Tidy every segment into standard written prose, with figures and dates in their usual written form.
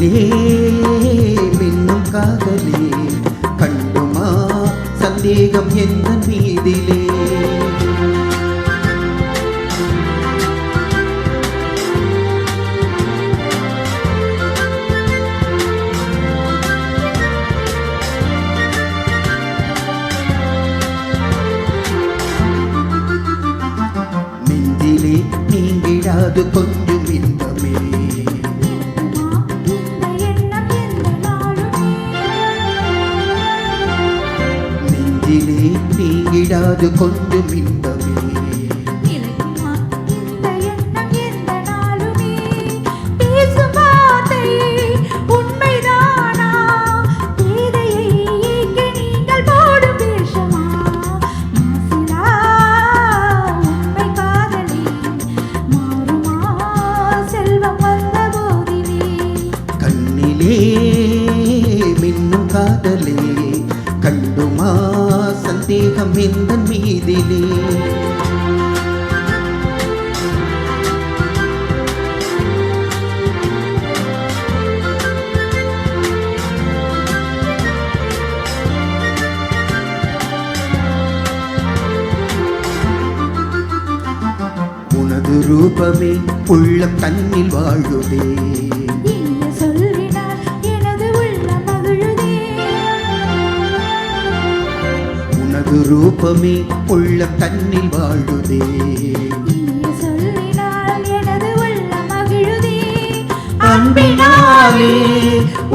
கண்ணிலே மின்னும் காதலே கண்டுமா சந்தேகம் எந்த மீதிலே நெஞ்சிலே நீங்கிடாது கொஞ்சம் இன்பமே நெஞ்சிலே நீங்கிடாது கொஞ்சம் இன்பமே மின்னும் காதலே கண்டுமா சந்தேகம் இந்த மீதிலே உனது ரூபமே உள்ளம் தன்னில் வாழுதே உனது ரூபமே உள்ளம் தன்னில் வாழுதே அன்பினாலே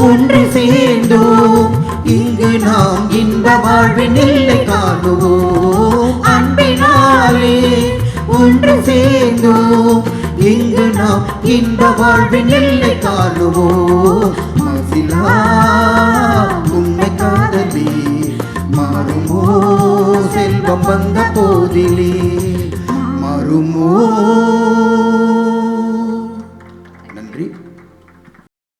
ஒன்று சேர்ந்தோம் இங்கு நாம் இன்ப வாழ்வின் எல்லை காணுவோம் அன்பினாலே ஒன்று சேர்ந்தோம் இங்கு நாம் இன்ப வாழ்வின் எல்லை காணுவோம் மாசிலா உண்மை காதலே மாறுமோ செல்வம் வந்த போதிலே